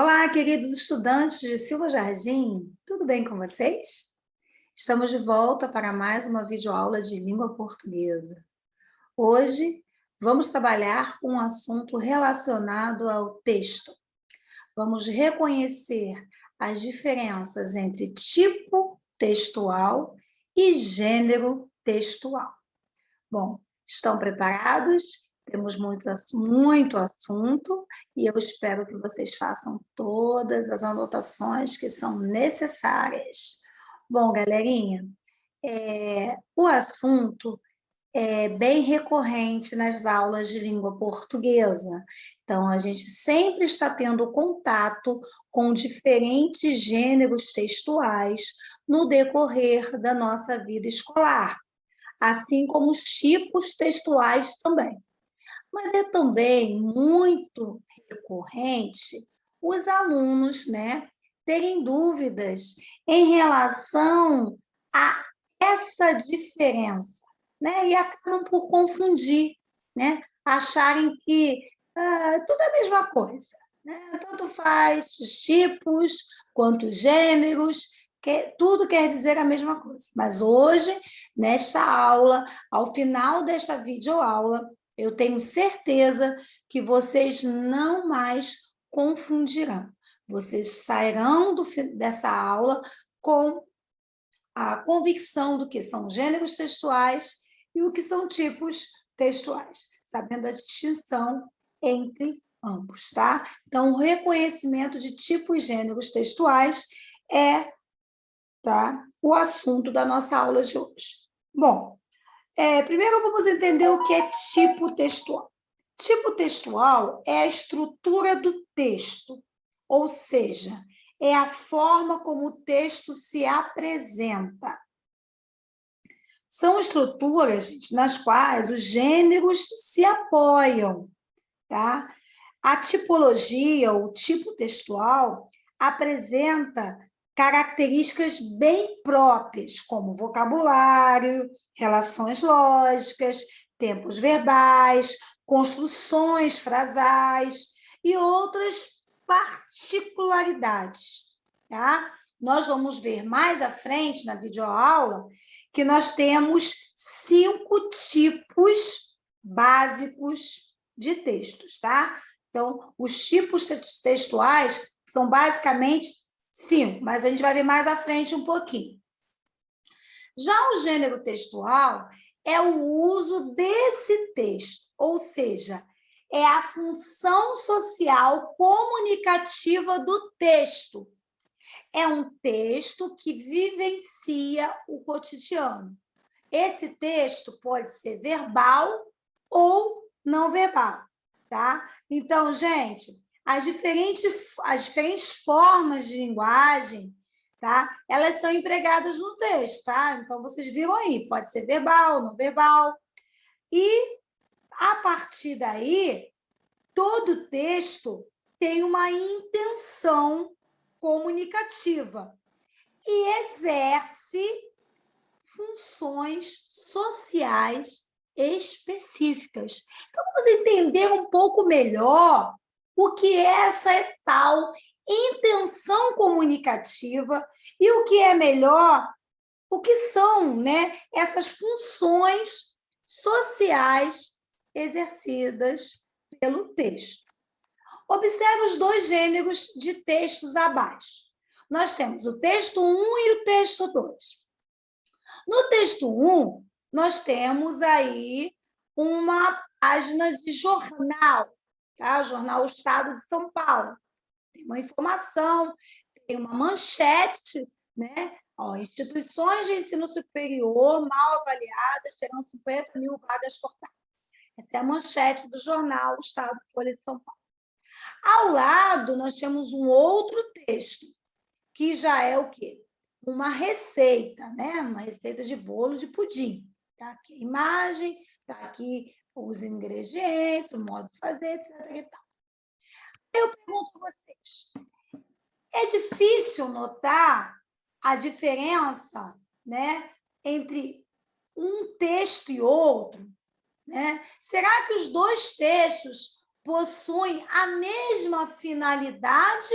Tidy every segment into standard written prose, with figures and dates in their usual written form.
Olá, queridos estudantes de Silva Jardim, tudo bem com vocês? Estamos de volta para mais uma videoaula de língua portuguesa. Hoje, vamos trabalhar com um assunto relacionado ao texto. Vamos reconhecer as diferenças entre tipo textual e gênero textual. Bom, estão preparados? Temos muito assunto e eu espero que vocês façam todas as anotações que são necessárias. Bom, galerinha, o assunto é bem recorrente nas aulas de língua portuguesa. Então, a gente sempre está tendo contato com diferentes gêneros textuais no decorrer da nossa vida escolar, assim como os tipos textuais também. Mas é também muito recorrente os alunos, terem dúvidas em relação a essa diferença, e acabam por confundir, acharem que tudo é a mesma coisa, tanto faz os tipos quanto os gêneros, que tudo quer dizer a mesma coisa. Mas hoje, nesta aula, ao final desta videoaula, eu tenho certeza que vocês não mais confundirão. Vocês sairão dessa aula com a convicção do que são gêneros textuais e o que são tipos textuais, sabendo a distinção entre ambos, tá? Então, o reconhecimento de tipos e gêneros textuais é, o assunto da nossa aula de hoje. Bom, primeiro vamos entender o que é tipo textual. Tipo textual é a estrutura do texto, ou seja, é a forma como o texto se apresenta. São estruturas, gente, nas quais os gêneros se apoiam, tá? A tipologia, ou tipo textual, apresenta características bem próprias, como vocabulário, relações lógicas, tempos verbais, construções frasais e outras particularidades, tá? Nós vamos ver mais à frente, na videoaula, que nós temos 5 tipos básicos de textos, tá? Então, os tipos textuais são basicamente 5, mas a gente vai ver mais à frente um pouquinho. Já o gênero textual é o uso desse texto, ou seja, é a função social comunicativa do texto. É um texto que vivencia o cotidiano. Esse texto pode ser verbal ou não verbal, tá? Então, gente, as diferentes formas de linguagem, tá? Elas são empregadas no texto, tá? Então, vocês viram aí, pode ser verbal, não verbal. E, a partir daí, todo texto tem uma intenção comunicativa e exerce funções sociais específicas. Então, vamos entender um pouco melhor o que é essa tal intenção comunicativa e o que é melhor, o que são, essas funções sociais exercidas pelo texto. Observe os 2 gêneros de textos abaixo. Nós temos o texto 1 e o texto 2. No texto 1, nós temos aí uma página de jornal, tá? Jornal Estado de São Paulo. Tem uma informação, tem uma manchete, instituições de ensino superior mal avaliadas terão 50 mil vagas cortadas. Essa é a manchete do jornal Estado de Folha de São Paulo. Ao lado, nós temos um outro texto, que já é o quê? Uma receita, uma receita de bolo de pudim. Está aqui a imagem, está aqui os ingredientes, o modo de fazer, etc. E tal. Eu pergunto a vocês, é difícil notar a diferença, entre um texto e outro? Será que os 2 textos possuem a mesma finalidade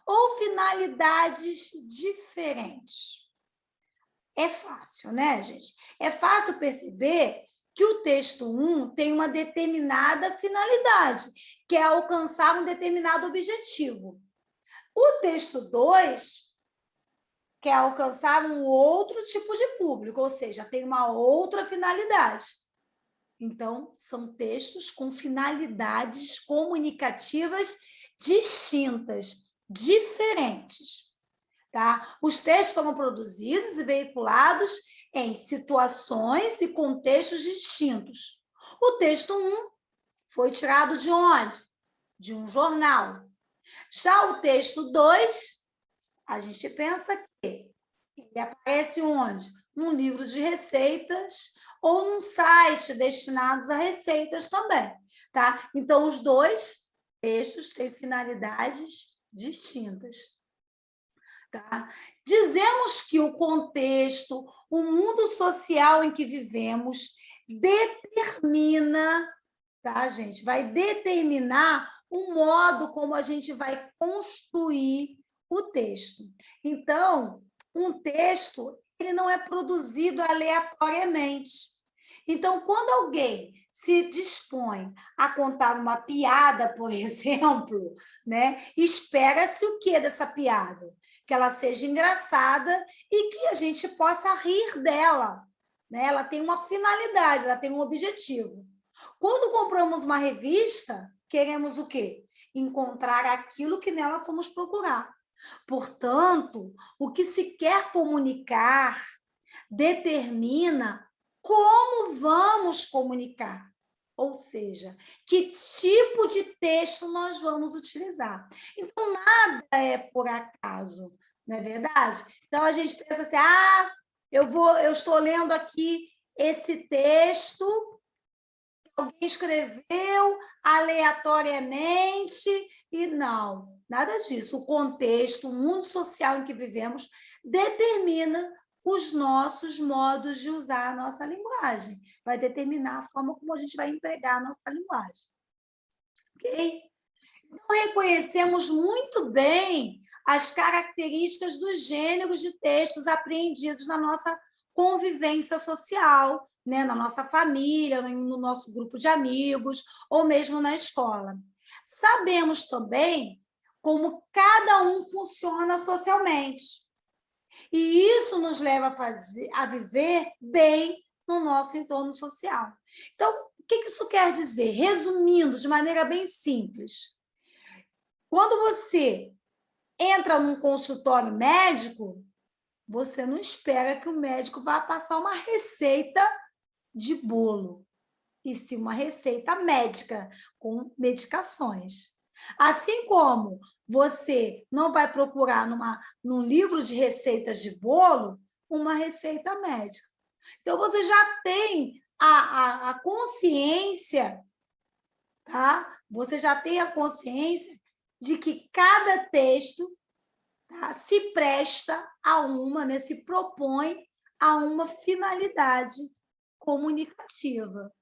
ou finalidades diferentes? É fácil, né, gente? É fácil perceber que o texto 1 tem uma determinada finalidade, que é alcançar um determinado objetivo. O texto 2 quer alcançar um outro tipo de público, ou seja, tem uma outra finalidade. Então, são textos com finalidades comunicativas distintas, diferentes. Tá? Os textos foram produzidos e veiculados em situações e contextos distintos. O texto 1 foi tirado de onde? De um jornal. Já o texto 2, a gente pensa que ele aparece onde? Num livro de receitas ou num site destinados a receitas também, tá? Então, os dois textos têm finalidades distintas. Tá? Dizemos que o contexto, o mundo social em que vivemos, determina, tá, gente? Vai determinar o modo como a gente vai construir o texto. Então, um texto, ele não é produzido aleatoriamente. Então, quando alguém se dispõe a contar uma piada, por exemplo, né, espera-se o que dessa piada? Que ela seja engraçada e que a gente possa rir dela. Né? Ela tem uma finalidade, ela tem um objetivo. Quando compramos uma revista, queremos o quê? Encontrar aquilo que nela fomos procurar. Portanto, o que se quer comunicar determina como vamos comunicar. Ou seja, que tipo de texto nós vamos utilizar. Então, nada é por acaso, não é verdade? Então, a gente pensa assim, eu estou lendo aqui esse texto que alguém escreveu aleatoriamente, e não, nada disso. O contexto, o mundo social em que vivemos, determina os nossos modos de usar a nossa linguagem. Vai determinar a forma como a gente vai empregar a nossa linguagem. Ok? Então, reconhecemos muito bem as características dos gêneros de textos apreendidos na nossa convivência social, né? Na nossa família, no nosso grupo de amigos, ou mesmo na escola. Sabemos também como cada um funciona socialmente. E isso nos leva a viver bem no nosso entorno social. Então, o que isso quer dizer? Resumindo, de maneira bem simples, quando você entra num consultório médico, você não espera que o médico vá passar uma receita de bolo, e sim uma receita médica com medicações. Assim como você não vai procurar num livro de receitas de bolo uma receita médica. Então, você já tem a consciência, tá? Você já tem a consciência de que cada texto, tá, se presta a uma, né, se propõe a uma finalidade comunicativa.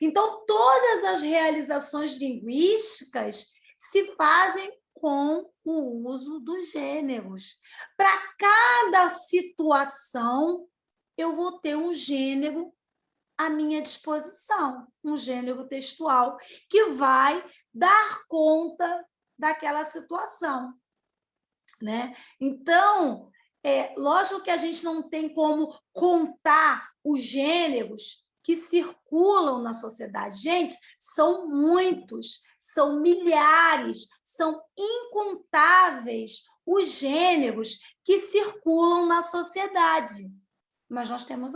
Então, todas as realizações linguísticas se fazem com o uso dos gêneros. Para cada situação, eu vou ter um gênero à minha disposição, um gênero textual que vai dar conta daquela situação. Né? Então, lógico que a gente não tem como contar os gêneros que circulam na sociedade. Gente, são muitos, são milhares, são incontáveis os gêneros que circulam na sociedade. Mas nós temos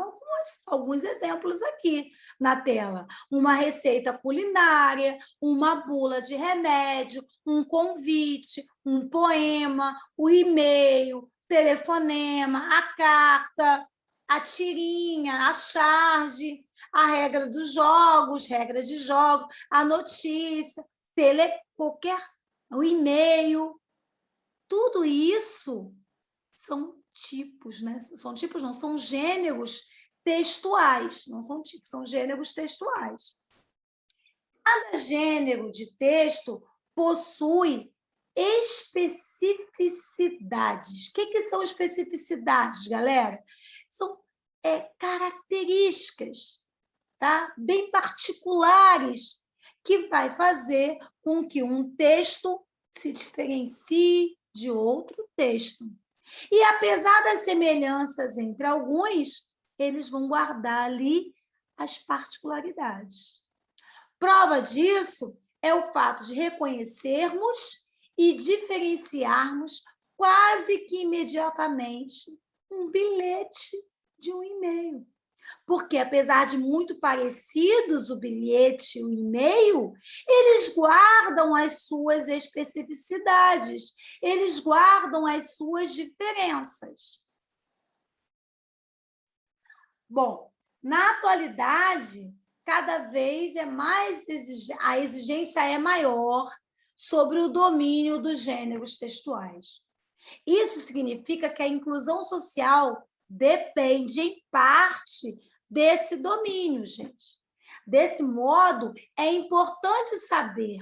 alguns exemplos aqui na tela. Uma receita culinária, uma bula de remédio, um convite, um poema, o e-mail, telefonema, a carta, a tirinha, a charge, a regra dos jogos, regras de jogos, a notícia, o e-mail. Tudo isso são tipos, né? São tipos, não, são gêneros textuais, não são tipos, são gêneros textuais. Cada gênero de texto possui especificidades. O que são especificidades, galera? São características, tá? Bem particulares, que vai fazer com que um texto se diferencie de outro texto. E, apesar das semelhanças entre alguns, eles vão guardar ali as particularidades. Prova disso é o fato de reconhecermos e diferenciarmos quase que imediatamente um bilhete de um e-mail. Porque, apesar de muito parecidos o bilhete e o e-mail, eles guardam as suas especificidades, eles guardam as suas diferenças. Bom, na atualidade, cada vez a exigência é maior sobre o domínio dos gêneros textuais. Isso significa que a inclusão social depende, em parte, desse domínio, gente. Desse modo, é importante saber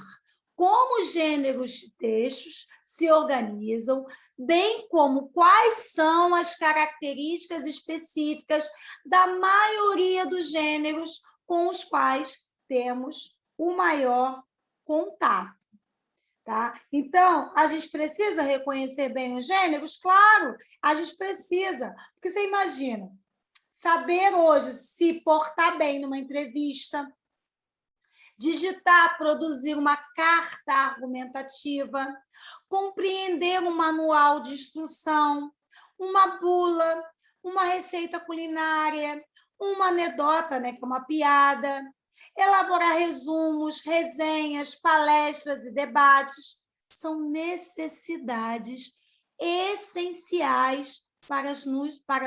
como os gêneros de textos se organizam, bem como quais são as características específicas da maioria dos gêneros com os quais temos o maior contato. Tá? Então, a gente precisa reconhecer bem os gêneros? Claro, a gente precisa. Porque você imagina, saber hoje se portar bem numa entrevista, digitar, produzir uma carta argumentativa, compreender um manual de instrução, uma bula, uma receita culinária, uma anedota, né, que é uma piada, elaborar resumos, resenhas, palestras e debates, são necessidades essenciais para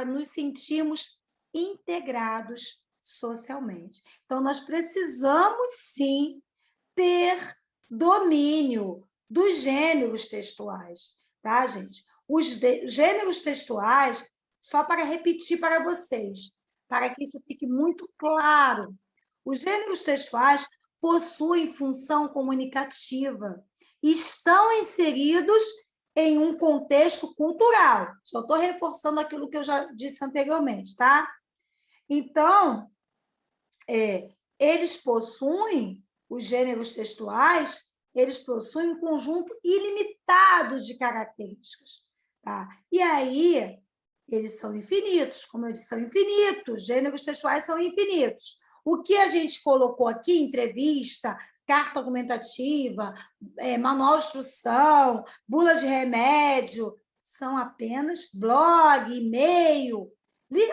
nos sentirmos integrados socialmente. Então, nós precisamos, sim, ter domínio dos gêneros textuais, tá, gente? Os gêneros textuais, só para repetir para vocês, para que isso fique muito claro, os gêneros textuais possuem função comunicativa e estão inseridos em um contexto cultural. Só estou reforçando aquilo que eu já disse anteriormente, tá? Então, eles possuem, os gêneros textuais, eles possuem um conjunto ilimitado de características. Tá? E aí, eles são infinitos, como eu disse, são infinitos, gêneros textuais são infinitos. O que a gente colocou aqui, entrevista, carta argumentativa, manual de instrução, bula de remédio, são apenas blog, e-mail,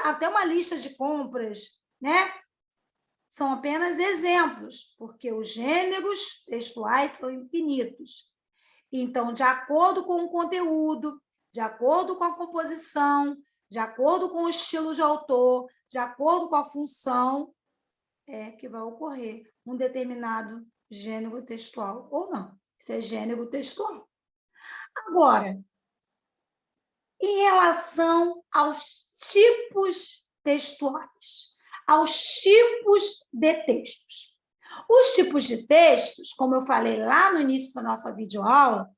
até uma lista de compras, né? São apenas exemplos, porque os gêneros textuais são infinitos. Então, de acordo com o conteúdo, de acordo com a composição, de acordo com o estilo de autor, de acordo com a função, é que vai ocorrer um determinado gênero textual ou não. Isso é gênero textual. Agora, em relação aos tipos textuais, aos tipos de textos. Os tipos de textos, como eu falei lá no início da nossa videoaula,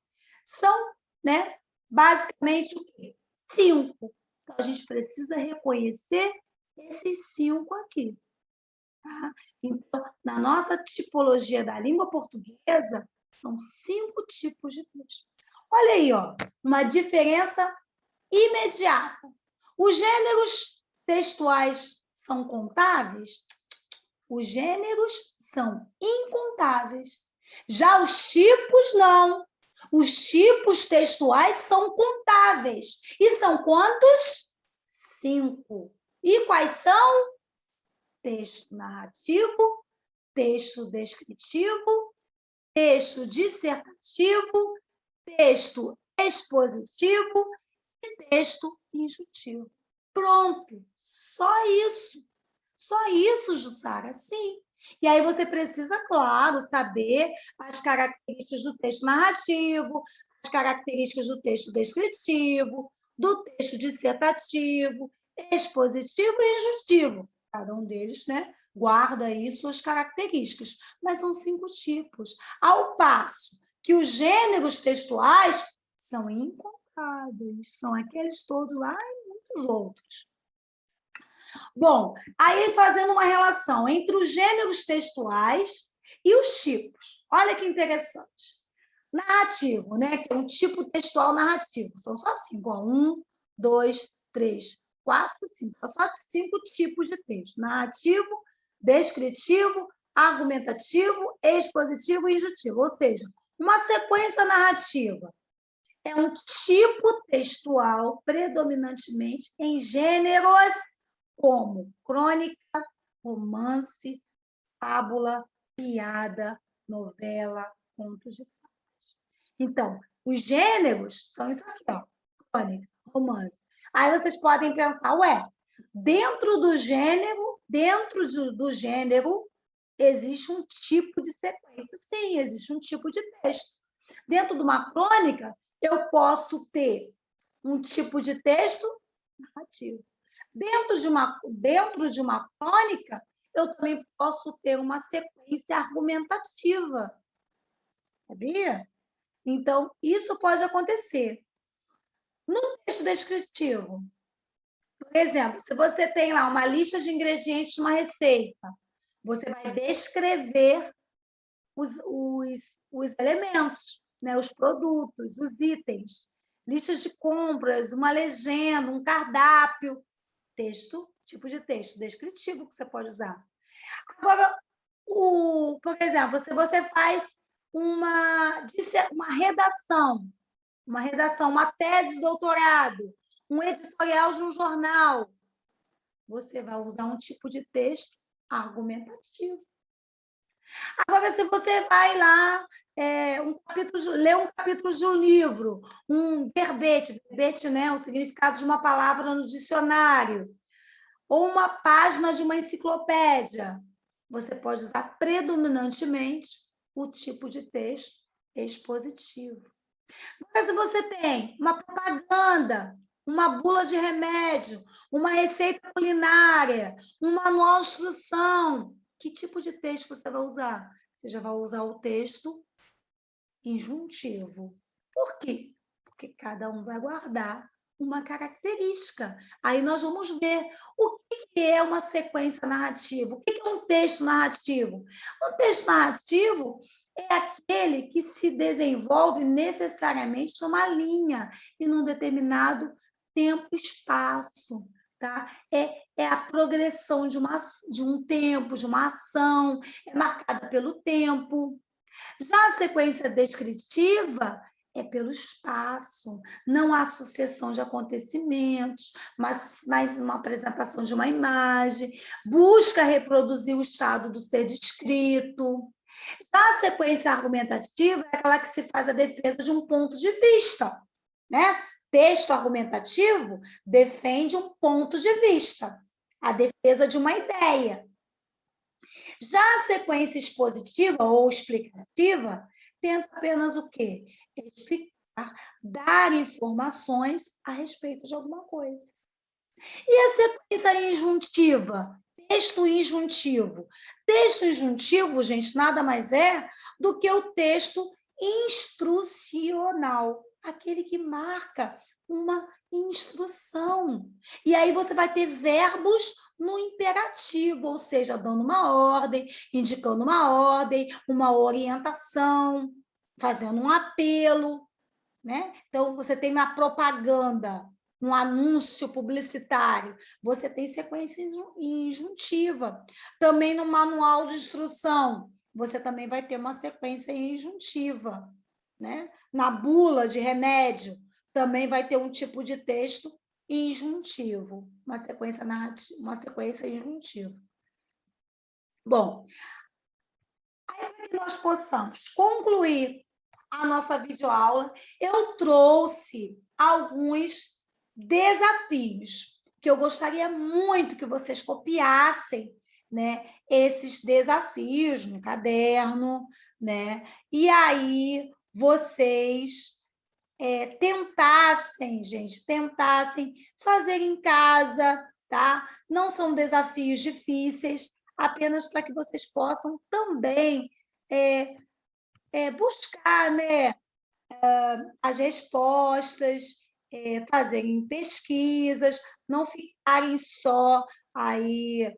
são, né, basicamente o quê? 5. Então, a gente precisa reconhecer esses 5 aqui. Tá? Então, na nossa tipologia da língua portuguesa, são 5 tipos de texto. Olha aí, ó, uma diferença imediata. Os gêneros textuais são contáveis? Os gêneros são incontáveis. Já os tipos, não. Os tipos textuais são contáveis. E são quantos? 5. E quais são? Texto narrativo, texto descritivo, texto dissertativo, texto expositivo e texto injuntivo. Pronto, só isso. Só isso, Jussara, sim. E aí você precisa, claro, saber as características do texto narrativo, as características do texto descritivo, do texto dissertativo, expositivo e injuntivo. Cada um deles, né, guarda aí suas características, mas são 5 tipos. Ao passo que os gêneros textuais são incontáveis, são aqueles todos lá e muitos outros. Bom, aí fazendo uma relação entre os gêneros textuais e os tipos. Olha que interessante. Narrativo, né? Que é um tipo textual narrativo. São só 5. 1, 2, 3, 4, 5. São só 5 tipos de texto. Narrativo, descritivo, argumentativo, expositivo e injuntivo. Ou seja, uma sequência narrativa é um tipo textual predominantemente em gêneros como crônica, romance, fábula, piada, novela, contos de fadas. Então, os gêneros são isso aqui, ó, crônica, romance. Aí vocês podem pensar, ué, dentro do gênero, existe um tipo de sequência. Sim, existe um tipo de texto. Dentro de uma crônica, eu posso ter um tipo de texto narrativo. Dentro de uma crônica, eu também posso ter uma sequência argumentativa. Sabia? Então, isso pode acontecer. No texto descritivo, por exemplo, se você tem lá uma lista de ingredientes de uma receita, você vai descrever os elementos, né? Os produtos, os itens, listas de compras, uma legenda, um cardápio, texto, tipo de texto descritivo que você pode usar. Agora, por exemplo, se você faz uma redação, uma tese de doutorado, um editorial de um jornal, você vai usar um tipo de texto argumentativo. Agora, se você vai lá, ler um capítulo de um livro, um verbete, né, o significado de uma palavra no dicionário, ou uma página de uma enciclopédia, você pode usar predominantemente o tipo de texto expositivo. Mas se você tem uma propaganda, uma bula de remédio, uma receita culinária, um manual de instrução, que tipo de texto você vai usar? Você já vai usar o texto injuntivo. Por quê? Porque cada um vai guardar uma característica. Aí nós vamos ver o que é uma sequência narrativa, o que é um texto narrativo. Um texto narrativo é aquele que se desenvolve necessariamente numa linha e num determinado tempo e espaço. Tá? É a progressão de um tempo, de uma ação, é marcada pelo tempo. Já a sequência descritiva é pelo espaço, não há sucessão de acontecimentos, mas uma apresentação de uma imagem, busca reproduzir o estado do ser descrito. Já a sequência argumentativa é aquela que se faz a defesa de um ponto de vista, né? Texto argumentativo defende um ponto de vista, a defesa de uma ideia. Já a sequência expositiva ou explicativa tenta apenas o quê? Explicar, dar informações a respeito de alguma coisa. E a sequência injuntiva? Texto injuntivo. Texto injuntivo, gente, nada mais é do que o texto instrucional, aquele que marca uma instrução. E aí você vai ter verbos no imperativo, ou seja, dando uma ordem, indicando uma ordem, uma orientação, fazendo um apelo, né? Então, você tem uma propaganda, um anúncio publicitário, você tem sequência injuntiva. Também no manual de instrução, você também vai ter uma sequência injuntiva, né? Na bula de remédio, também vai ter um tipo de texto injuntivo, uma sequência narrativa, uma sequência injuntiva. Bom, aí para que nós possamos concluir a nossa videoaula, eu trouxe alguns desafios que eu gostaria muito que vocês copiassem, né, esses desafios no caderno, né? E aí vocês tentassem, gente, tentassem fazer em casa, tá? Não são desafios difíceis. apenas para que vocês possam também buscar, né, as respostas, fazerem pesquisas, não ficarem só aí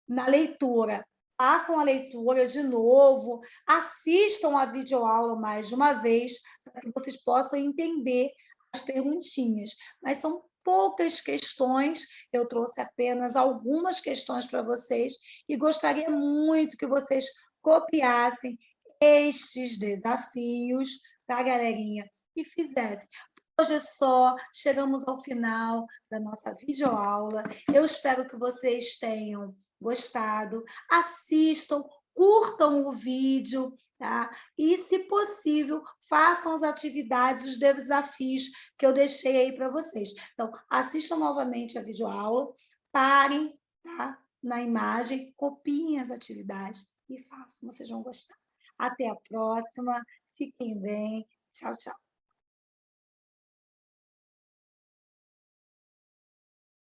na leitura. Façam a leitura de novo, assistam a videoaula mais de uma vez, para que vocês possam entender as perguntinhas. Mas são poucas questões, eu trouxe apenas algumas questões para vocês e gostaria muito que vocês copiassem estes desafios, tá, galerinha? E fizessem. Hoje é só, chegamos ao final da nossa videoaula. Eu espero que vocês tenham gostado, assistam, curtam o vídeo, tá? E, se possível, façam as atividades, os desafios que eu deixei aí para vocês. Então, assistam novamente a videoaula, parem, tá? Na imagem, copiem as atividades e façam, vocês vão gostar. Até a próxima, fiquem bem, tchau, tchau.